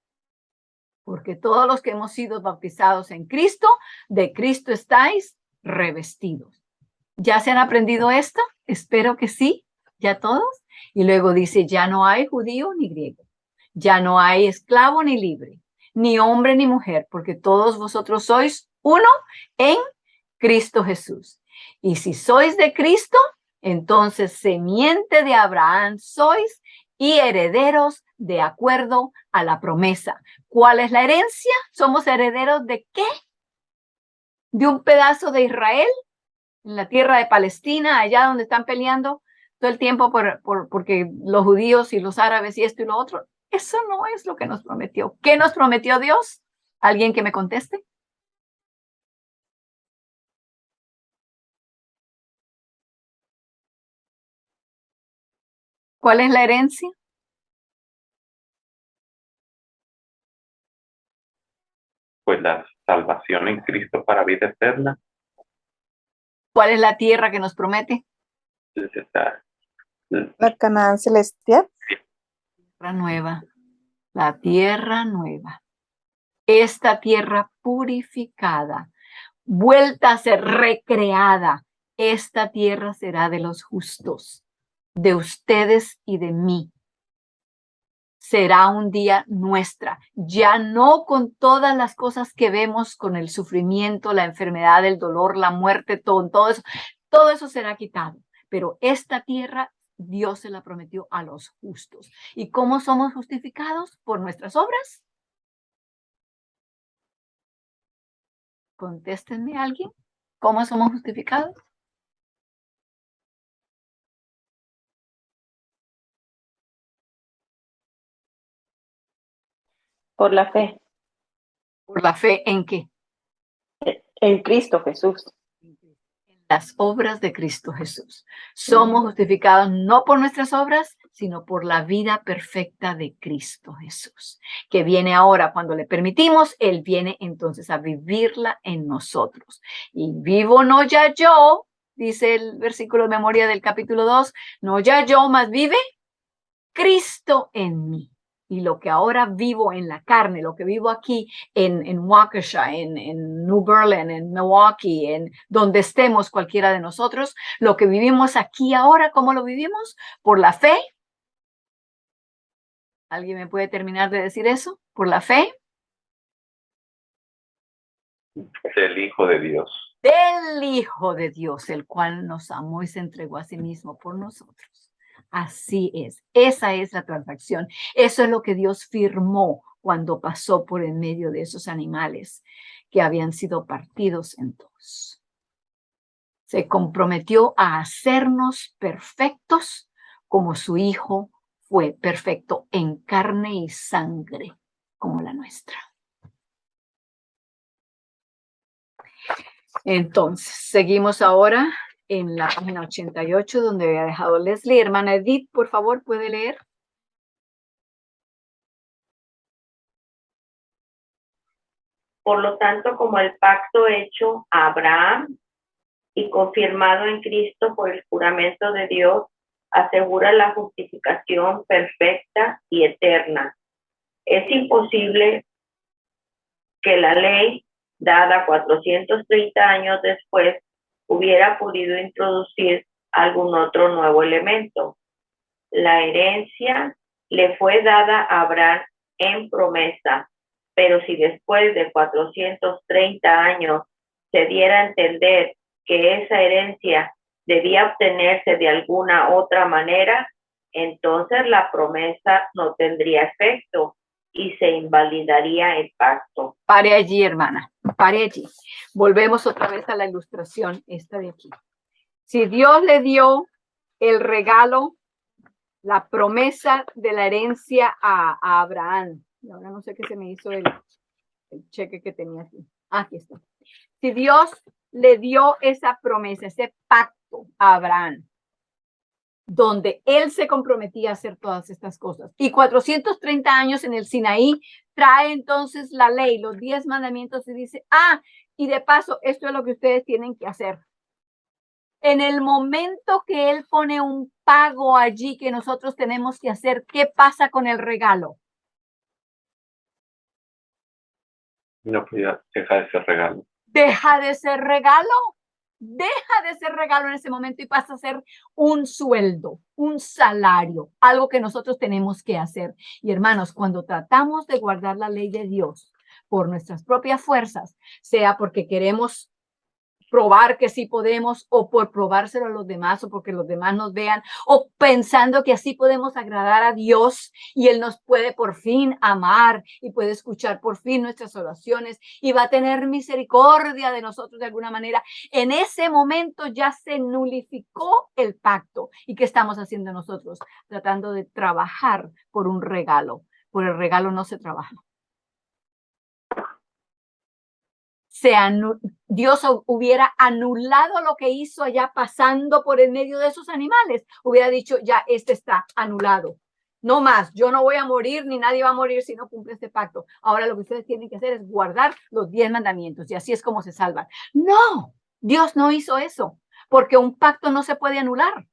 Porque todos los que hemos sido bautizados en Cristo, de Cristo estáis revestidos. ¿Ya se han aprendido esto? Espero que sí, ya todos. Y luego dice, ya no hay judío ni griego, ya no hay esclavo ni libre, ni hombre ni mujer, porque todos vosotros sois uno en Cristo Jesús. Y si sois de Cristo, entonces simiente de Abraham sois y herederos de acuerdo a la promesa. ¿Cuál es la herencia? ¿Somos herederos de qué? ¿De un pedazo de Israel? En la tierra de Palestina, allá donde están peleando todo el tiempo porque los judíos y los árabes y esto y lo otro. Eso no es lo que nos prometió. ¿Qué nos prometió Dios? ¿Alguien que me conteste? ¿Cuál es la herencia? Pues la salvación en Cristo para vida eterna. ¿Cuál es la tierra que nos promete? La Canaán celestial. Tierra nueva. La tierra nueva. Esta tierra purificada, vuelta a ser recreada. Esta tierra será de los justos, de ustedes y de mí. Será un día nuestra, ya no con todas las cosas que vemos, con el sufrimiento, la enfermedad, el dolor, la muerte, todo eso será quitado. Pero esta tierra Dios se la prometió a los justos. ¿Y cómo somos justificados? ¿Por nuestras obras? Contéstenme alguien. ¿Cómo somos justificados? Por la fe ¿Por la fe en qué? en Cristo Jesús. Las obras de Cristo Jesús. Somos justificados no por nuestras obras, sino por la vida perfecta de Cristo Jesús, que viene ahora cuando le permitimos, Él viene entonces a vivirla en nosotros. Y vivo no ya yo, dice el versículo de memoria del capítulo 2, no ya yo, mas vive Cristo en mí. Y lo que ahora vivo en la carne, lo que vivo aquí en Waukesha, en New Berlin, en Milwaukee, en donde estemos cualquiera de nosotros, lo que vivimos aquí ahora, ¿cómo lo vivimos? Por la fe. ¿Alguien me puede terminar de decir eso? ¿Por la fe? Del Hijo de Dios. Del Hijo de Dios, el cual nos amó y se entregó a sí mismo por nosotros. Así es, esa es la transacción. Eso es lo que Dios firmó cuando pasó por en medio de esos animales que habían sido partidos en dos. Se comprometió a hacernos perfectos como su Hijo fue perfecto en carne y sangre como la nuestra. Entonces, seguimos ahora en la página 88, donde había dejado Leslie. Hermana Edith, por favor, ¿puede leer? Por lo tanto, como el pacto hecho a Abraham y confirmado en Cristo por el juramento de Dios, asegura la justificación perfecta y eterna. Es imposible que la ley, dada 430 años después, hubiera podido introducir algún otro nuevo elemento. La herencia le fue dada a Abraham en promesa, pero si después de 430 años se diera a entender que esa herencia debía obtenerse de alguna otra manera, entonces la promesa no tendría efecto y se invalidaría el pacto. Pare allí, hermana, pare allí. Volvemos otra vez a la ilustración esta de aquí. Si Dios le dio el regalo, la promesa de la herencia a Abraham, y ahora no sé qué se me hizo el cheque que tenía aquí. Aquí está. Si Dios le dio esa promesa, ese pacto a Abraham, donde él se comprometía a hacer todas estas cosas. Y 430 años en el Sinaí trae entonces la ley, los 10 mandamientos y dice, y de paso, esto es lo que ustedes tienen que hacer. En el momento que él pone un pago allí que nosotros tenemos que hacer, ¿qué pasa con el regalo? No, pues ya deja de ser regalo. Deja de ser regalo. Deja de ser regalo en ese momento y pasa a ser un sueldo, un salario, algo que nosotros tenemos que hacer. Y hermanos, cuando tratamos de guardar la ley de Dios por nuestras propias fuerzas, sea porque queremos probar que sí podemos o por probárselo a los demás o porque los demás nos vean o pensando que así podemos agradar a Dios y Él nos puede por fin amar y puede escuchar por fin nuestras oraciones y va a tener misericordia de nosotros de alguna manera. En ese momento ya se nulificó el pacto. ¿Y qué estamos haciendo nosotros? Tratando de trabajar por un regalo. Por el regalo no se trabaja. Dios hubiera anulado lo que hizo allá pasando por el medio de esos animales. Hubiera dicho, ya, este está anulado. No más, yo no voy a morir ni nadie va a morir si no cumple este pacto. Ahora lo que ustedes tienen que hacer es guardar los 10 mandamientos y así es como se salvan. No, Dios no hizo eso porque un pacto no se puede anular.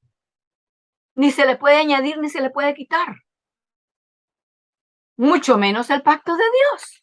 Ni se le puede añadir ni se le puede quitar. Mucho menos el pacto de Dios.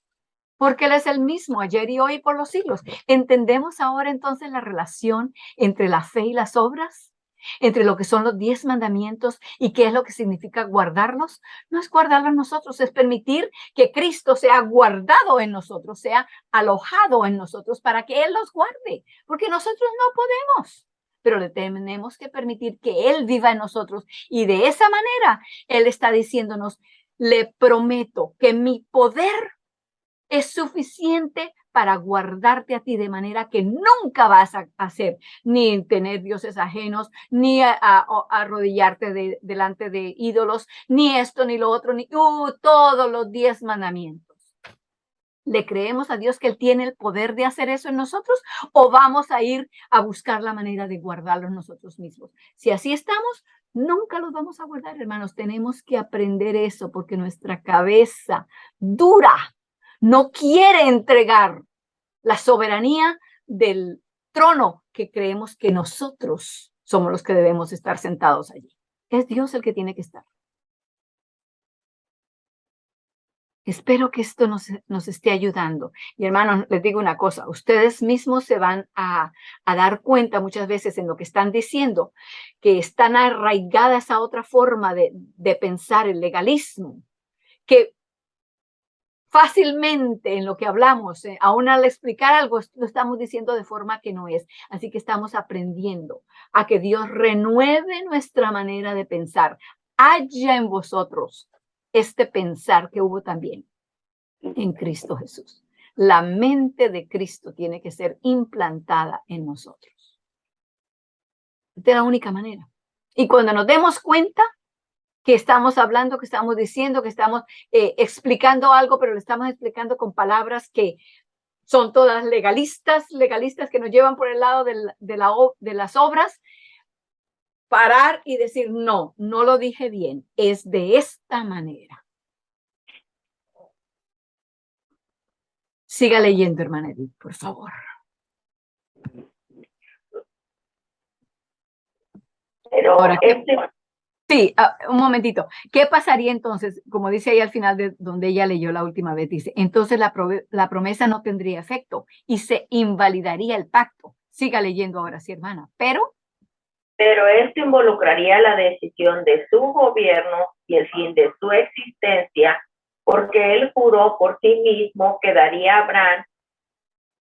Porque Él es el mismo ayer y hoy y por los siglos. ¿Entendemos ahora entonces la relación entre la fe y las obras? Entre lo que son los 10 mandamientos y qué es lo que significa guardarlos. No es guardarlos nosotros, es permitir que Cristo sea guardado en nosotros, sea alojado en nosotros para que Él los guarde. Porque nosotros no podemos. Pero le tenemos que permitir que Él viva en nosotros. Y de esa manera Él está diciéndonos, le prometo que mi poder es suficiente para guardarte a ti de manera que nunca vas a hacer ni tener dioses ajenos, ni arrodillarte delante de ídolos, ni esto, ni lo otro, ni todos los 10 mandamientos. ¿Le creemos a Dios que Él tiene el poder de hacer eso en nosotros o vamos a ir a buscar la manera de guardarlos nosotros mismos? Si así estamos, nunca los vamos a guardar, hermanos. Tenemos que aprender eso porque nuestra cabeza dura no quiere entregar la soberanía del trono que creemos que nosotros somos los que debemos estar sentados allí. Es Dios el que tiene que estar. Espero que esto nos esté ayudando. Y hermanos, les digo una cosa, ustedes mismos se van a dar cuenta muchas veces en lo que están diciendo, que están arraigada esa otra forma de pensar, el legalismo, que fácilmente en lo que hablamos, aún al explicar algo, lo estamos diciendo de forma que no es. Así que estamos aprendiendo a que Dios renueve nuestra manera de pensar. Haya en vosotros este pensar que hubo también en Cristo Jesús. La mente de Cristo tiene que ser implantada en nosotros. Esta es la única manera. Y cuando nos demos cuenta que estamos hablando, que estamos diciendo, que estamos explicando algo, pero lo estamos explicando con palabras que son todas legalistas que nos llevan por el lado de las obras, parar y decir, no lo dije bien, es de esta manera. Siga leyendo, hermana Edith, por favor. Pero Ahora, Sí, un momentito. ¿Qué pasaría entonces? Como dice ahí al final de donde ella leyó la última vez, dice, entonces la promesa no tendría efecto y se invalidaría el pacto. Siga leyendo ahora, sí, hermana. Pero esto involucraría la decisión de su gobierno y el fin de su existencia, porque él juró por sí mismo que daría a Abraham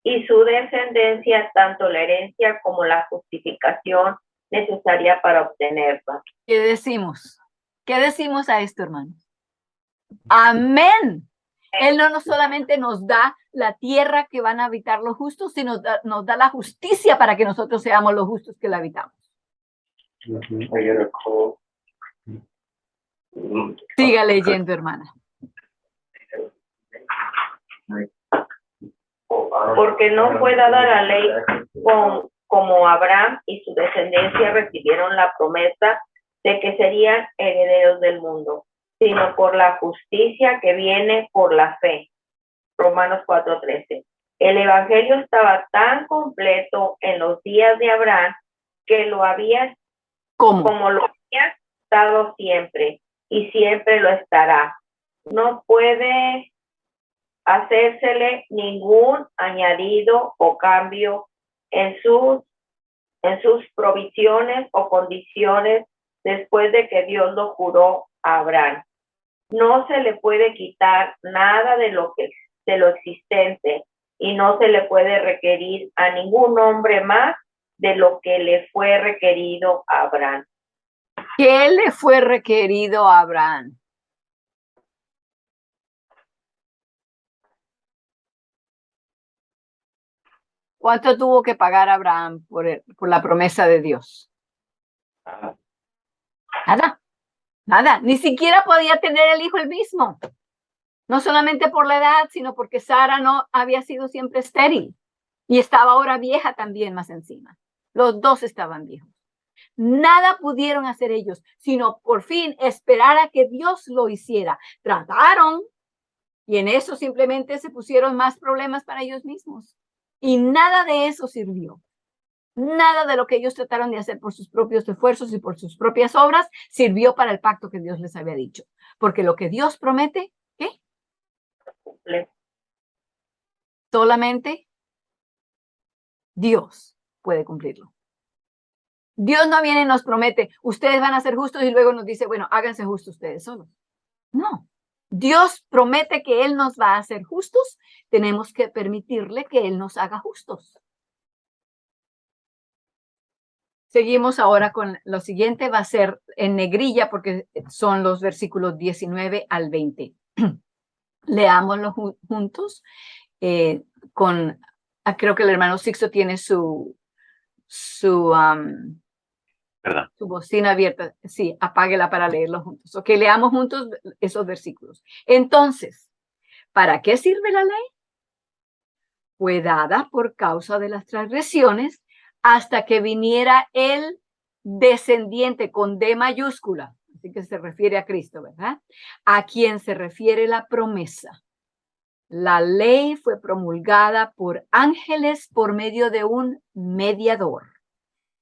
y su descendencia tanto la herencia como la justificación necesaria para obtenerla. ¿Qué decimos? ¿Qué decimos a esto, hermanos? Amén. Él no solamente nos da la tierra que van a habitar los justos, sino nos da la justicia para que nosotros seamos los justos que la habitamos. Siga leyendo, hermana. Porque no fue dada la ley como Abraham y su descendencia recibieron la promesa de que serían herederos del mundo, sino por la justicia que viene por la fe. Romanos 4:13. El evangelio estaba tan completo en los días de Abraham que lo había como lo había estado siempre y siempre lo estará. No puede hacérsele ningún añadido o cambio en sus provisiones o condiciones después de que Dios lo juró a Abraham. No se le puede quitar nada de lo existente y no se le puede requerir a ningún hombre más de lo que le fue requerido a Abraham. ¿Qué le fue requerido a Abraham? ¿Cuánto tuvo que pagar Abraham por la promesa de Dios? Nada. Ni siquiera podía tener el hijo él mismo. No solamente por la edad, sino porque Sara no había sido siempre estéril y estaba ahora vieja también más encima. Los dos estaban viejos. Nada pudieron hacer ellos, sino por fin esperar a que Dios lo hiciera. Trataron y en eso simplemente se pusieron más problemas para ellos mismos. Y nada de eso sirvió. Nada de lo que ellos trataron de hacer por sus propios esfuerzos y por sus propias obras sirvió para el pacto que Dios les había dicho. Porque lo que Dios promete, ¿qué? Solamente Dios puede cumplirlo. Dios no viene y nos promete, ustedes van a ser justos y luego nos dice, bueno, háganse justos ustedes solos. No. Dios promete que Él nos va a hacer justos, tenemos que permitirle que Él nos haga justos. Seguimos ahora con lo siguiente, va a ser en negrilla porque son los versículos 19 al 20. Leámoslo juntos. Creo que el hermano Sixto tiene su bocina abierta. Sí, apáguela para leerlo juntos. Ok, leamos juntos esos versículos. Entonces, ¿para qué sirve la ley? Fue dada por causa de las transgresiones hasta que viniera el descendiente con D mayúscula, así que se refiere a Cristo, ¿verdad? A quien se refiere la promesa. La ley fue promulgada por ángeles por medio de un mediador.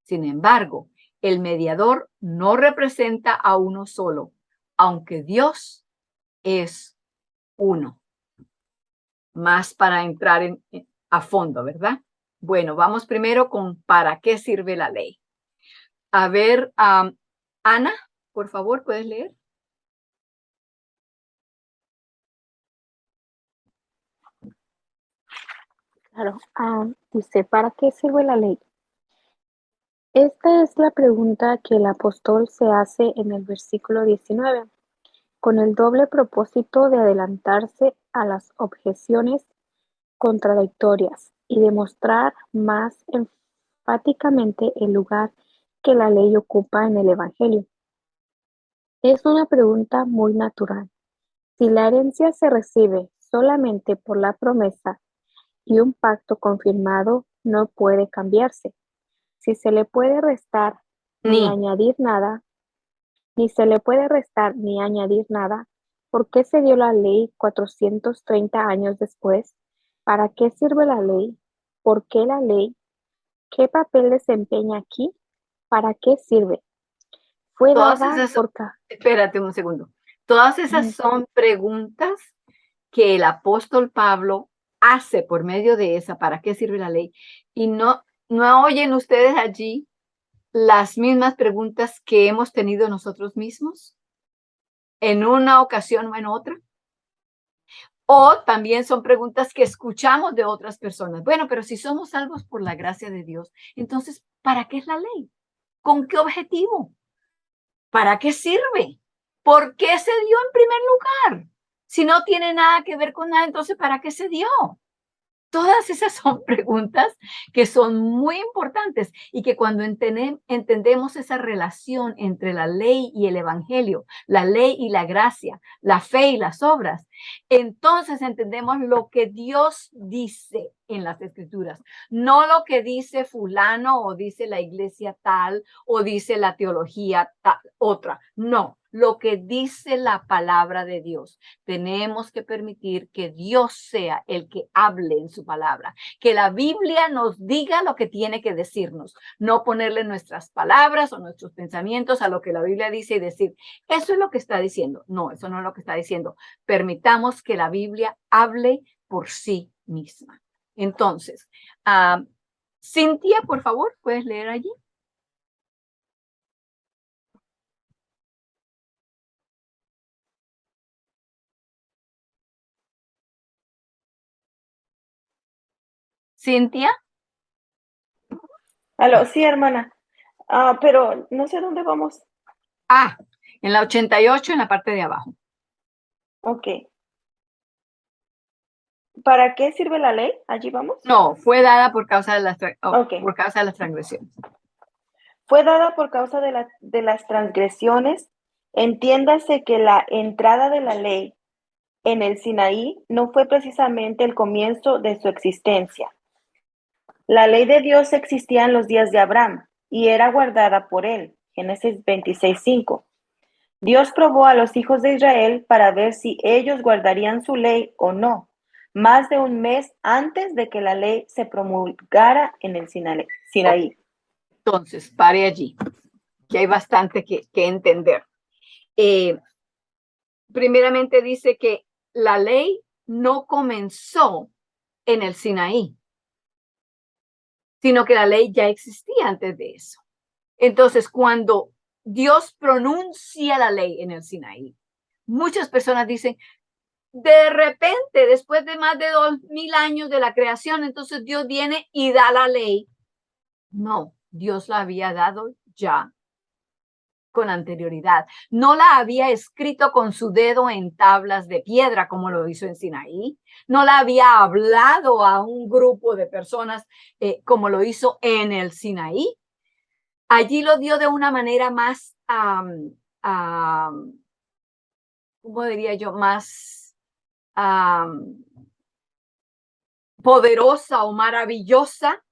Sin embargo, el mediador no representa a uno solo, aunque Dios es uno. Más para entrar a fondo, ¿verdad? Bueno, vamos primero con ¿para qué sirve la ley? A ver, Ana, por favor, ¿puedes leer? Claro, dice, ¿para qué sirve la ley? Esta es la pregunta que el apóstol se hace en el versículo 19, con el doble propósito de adelantarse a las objeciones contradictorias y demostrar más enfáticamente el lugar que la ley ocupa en el Evangelio. Es una pregunta muy natural. Si la herencia se recibe solamente por la promesa y un pacto confirmado no puede cambiarse, si se le puede restar ni añadir nada, ¿por qué se dio la ley 430 años después? ¿Para qué sirve la ley? ¿Por qué la ley? ¿Qué papel desempeña aquí? ¿Para qué sirve? Fue Todas dada esas, por espérate un segundo. Todas esas son preguntas que el apóstol Pablo hace por medio de esa, ¿para qué sirve la ley? Y no oyen ustedes allí las mismas preguntas que hemos tenido nosotros mismos en una ocasión o en otra. O también son preguntas que escuchamos de otras personas. Bueno, pero si somos salvos por la gracia de Dios, entonces, ¿para qué es la ley? ¿Con qué objetivo? ¿Para qué sirve? ¿Por qué se dio en primer lugar? Si no tiene nada que ver con nada, entonces, ¿para qué se dio? Todas esas son preguntas que son muy importantes y que cuando entendemos esa relación entre la ley y el evangelio, la ley y la gracia, la fe y las obras, entonces entendemos lo que Dios dice en las escrituras, no lo que dice fulano o dice la iglesia tal o dice la teología tal, otra, no, lo que dice la palabra de Dios. Tenemos que permitir que Dios sea el que hable en su palabra, que la Biblia nos diga lo que tiene que decirnos, no ponerle nuestras palabras o nuestros pensamientos a lo que la Biblia dice y decir, eso es lo que está diciendo. No, eso no es lo que está diciendo. Permitamos que la Biblia hable por sí misma. Entonces, Cintia, por favor, ¿puedes leer allí? Cintia. Aló, sí, hermana. Pero no sé dónde vamos. En la 88, en la parte de abajo. Ok. ¿Para qué sirve la ley? Allí vamos. No, fue dada por causa de las, Ok. por causa de las transgresiones. Fue dada por causa de las transgresiones. Entiéndase que la entrada de la ley en el Sinaí no fue precisamente el comienzo de su existencia. La ley de Dios existía en los días de Abraham y era guardada por él. Génesis 26:5. Dios probó a los hijos de Israel para ver si ellos guardarían su ley o no, más de un mes antes de que la ley se promulgara en el Sinaí. Entonces, pare allí, que hay bastante que entender. Primeramente dice que la ley no comenzó en el Sinaí, sino que la ley ya existía antes de eso. Entonces, cuando Dios pronuncia la ley en el Sinaí, muchas personas dicen, de repente, después de más de 2000 años de la creación, entonces Dios viene y da la ley. No, Dios la había dado ya con anterioridad. No la había escrito con su dedo en tablas de piedra como lo hizo en Sinaí. No la había hablado a un grupo de personas como lo hizo en el Sinaí. Allí lo dio de una manera más, ¿cómo diría yo? Más poderosa o maravillosa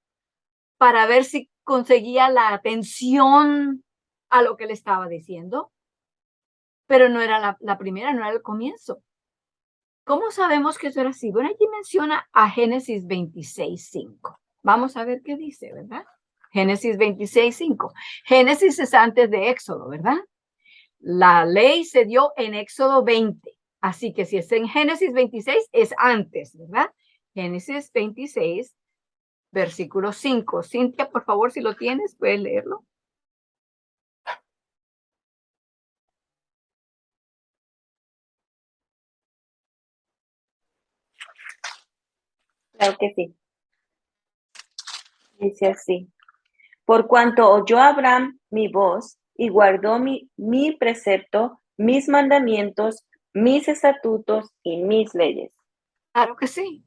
para ver si conseguía la atención a lo que le estaba diciendo. Pero no era la primera, no era el comienzo. ¿Cómo sabemos que eso era así? Bueno, allí menciona a Génesis 26:5. Vamos a ver qué dice, ¿verdad? Génesis 26:5. Génesis es antes de Éxodo, ¿verdad? La ley se dio en Éxodo 20. Así que si es en Génesis 26, es antes, ¿verdad? Génesis 26, versículo 5. Cintia, por favor, si lo tienes, puedes leerlo. Claro que sí. Dice así. Por cuanto oyó Abraham mi voz y guardó mi precepto, mis mandamientos, mis estatutos y mis leyes. Claro que sí.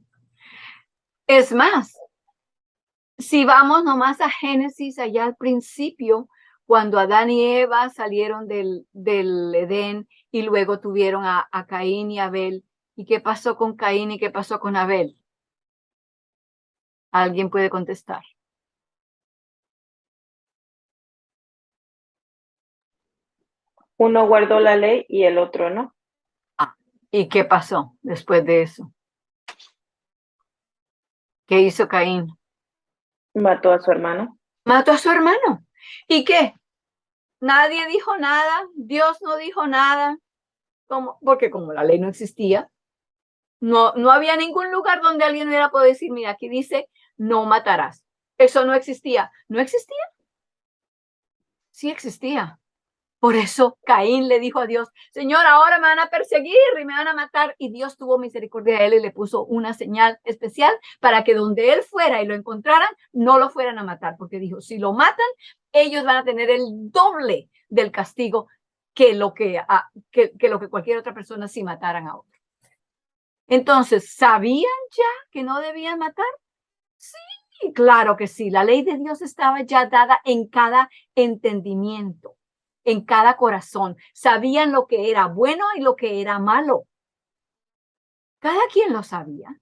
Es más, si vamos nomás a Génesis, allá al principio, cuando Adán y Eva salieron del Edén y luego tuvieron a Caín y Abel. ¿Y qué pasó con Caín y qué pasó con Abel? ¿Alguien puede contestar? Uno guardó la ley y el otro no. ¿Y qué pasó después de eso? ¿Qué hizo Caín? Mató a su hermano. Mató a su hermano. ¿Y qué? nadie dijo nada, Dios no dijo nada, porque como la ley no existía, no había ningún lugar donde alguien hubiera podido decir, mira, aquí dice, no matarás. Eso no existía. ¿No existía? Sí existía. Por eso Caín le dijo a Dios, Señor, ahora me van a perseguir y me van a matar. Y Dios tuvo misericordia de él y le puso una señal especial para que donde él fuera y lo encontraran, no lo fueran a matar. Porque dijo, si lo matan, ellos van a tener el doble del castigo que lo que cualquier otra persona si mataran a otro. Entonces, ¿sabían ya que no debían matar? Sí, claro que sí. La ley de Dios estaba ya dada en cada entendimiento, en cada corazón. Sabían lo que era bueno y lo que era malo. Cada quien lo sabía.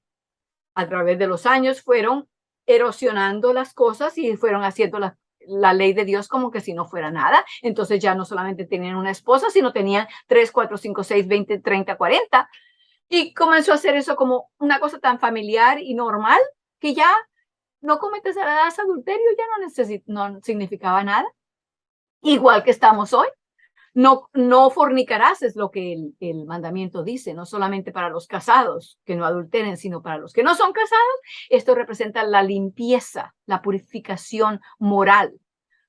A través de los años fueron erosionando las cosas y fueron haciendo la ley de Dios como que si no fuera nada. Entonces ya no solamente tenían una esposa, sino tenían 3, 4, 5, 6, 20, 30, 40. Y comenzó a hacer eso como una cosa tan familiar y normal que ya no cometerás adulterio, ya no significaba nada. Igual que estamos hoy. No fornicarás es lo que el mandamiento dice, no solamente para los casados que no adulteren, sino para los que no son casados. Esto representa la limpieza, la purificación moral.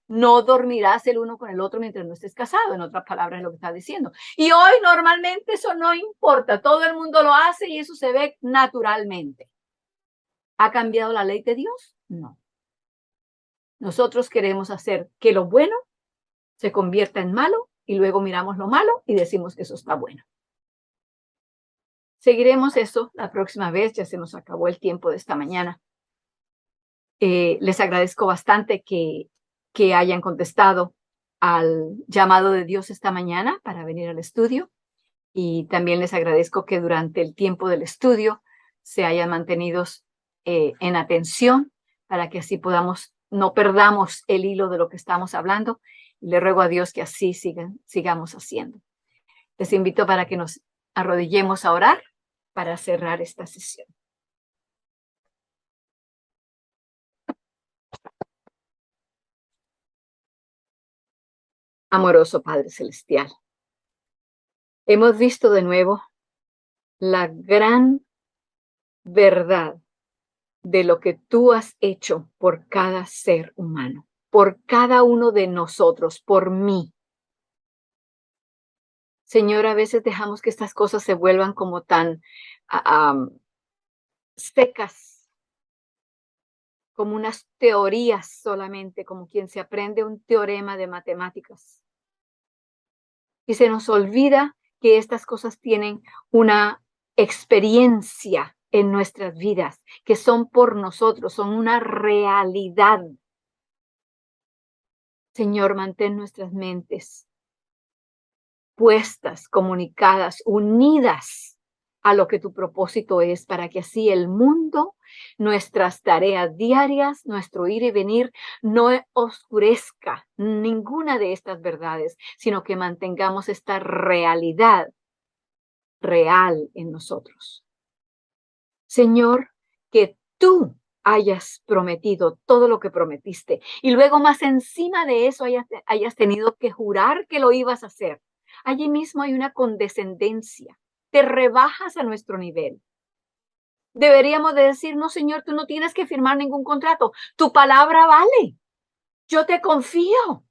No dormirás el uno con el otro mientras no estés casado, en otras palabras es lo que está diciendo. Y hoy normalmente eso no importa, todo el mundo lo hace y eso se ve naturalmente. ¿Ha cambiado la ley de Dios? No. Nosotros queremos hacer que lo bueno se convierta en malo y luego miramos lo malo y decimos que eso está bueno. Seguiremos eso la próxima vez, ya se nos acabó el tiempo de esta mañana. Les agradezco bastante que hayan contestado al llamado de Dios esta mañana para venir al estudio y también les agradezco que durante el tiempo del estudio se hayan mantenido en atención para que así no perdamos el hilo de lo que estamos hablando. Le ruego a Dios que así sigamos haciendo. Les invito para que nos arrodillemos a orar para cerrar esta sesión. Amoroso Padre Celestial, hemos visto de nuevo la gran verdad de lo que tú has hecho por cada ser humano, por cada uno de nosotros, por mí. Señor, a veces dejamos que estas cosas se vuelvan como tan secas, como unas teorías solamente, como quien se aprende un teorema de matemáticas. Y se nos olvida que estas cosas tienen una experiencia en nuestras vidas, que son por nosotros, son una realidad. Señor, mantén nuestras mentes puestas, comunicadas, unidas a lo que tu propósito es, para que así el mundo, nuestras tareas diarias, nuestro ir y venir, no oscurezca ninguna de estas verdades, sino que mantengamos esta realidad real en nosotros. Señor, que tú hayas prometido todo lo que prometiste y luego más encima de eso hayas tenido que jurar que lo ibas a hacer. Allí mismo hay una condescendencia. Te rebajas a nuestro nivel. Deberíamos de decir, no, Señor, tú no tienes que firmar ningún contrato. Tu palabra vale. Yo te confío.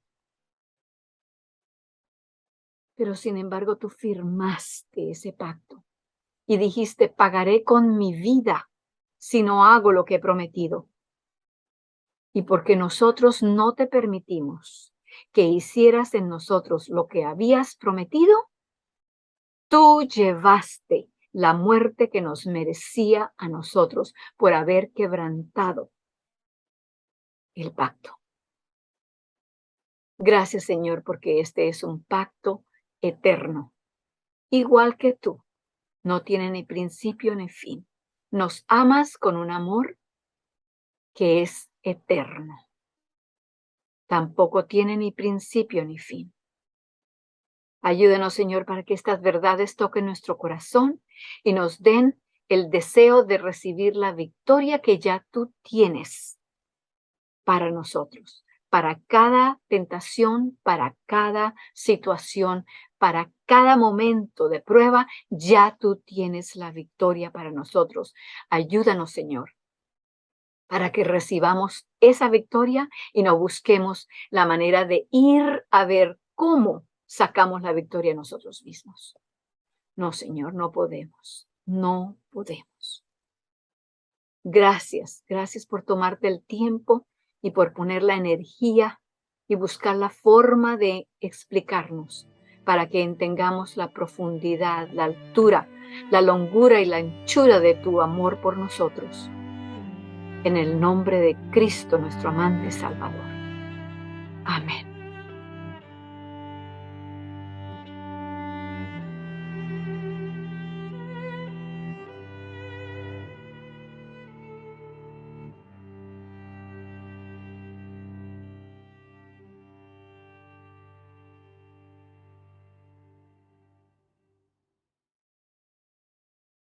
Pero sin embargo, tú firmaste ese pacto y dijiste, pagaré con mi vida si no hago lo que he prometido. Y porque nosotros no te permitimos que hicieras en nosotros lo que habías prometido, tú llevaste la muerte que nos merecía a nosotros por haber quebrantado el pacto. Gracias, Señor, porque este es un pacto eterno. Igual que tú, no tiene ni principio ni fin. Nos amas con un amor que es eterno. Tampoco tiene ni principio ni fin. Ayúdenos, Señor, para que estas verdades toquen nuestro corazón y nos den el deseo de recibir la victoria que ya tú tienes para nosotros, para cada tentación, para cada situación, para cada momento de prueba. Ya tú tienes la victoria para nosotros. Ayúdanos, Señor, para que recibamos esa victoria y no busquemos la manera de ir a ver cómo sacamos la victoria nosotros mismos. No, Señor, no podemos. No podemos. Gracias, gracias por tomarte el tiempo y por poner la energía y buscar la forma de explicarnos para que entendamos la profundidad, la altura, la longura y la anchura de tu amor por nosotros. En el nombre de Cristo, nuestro amante Salvador. Amén.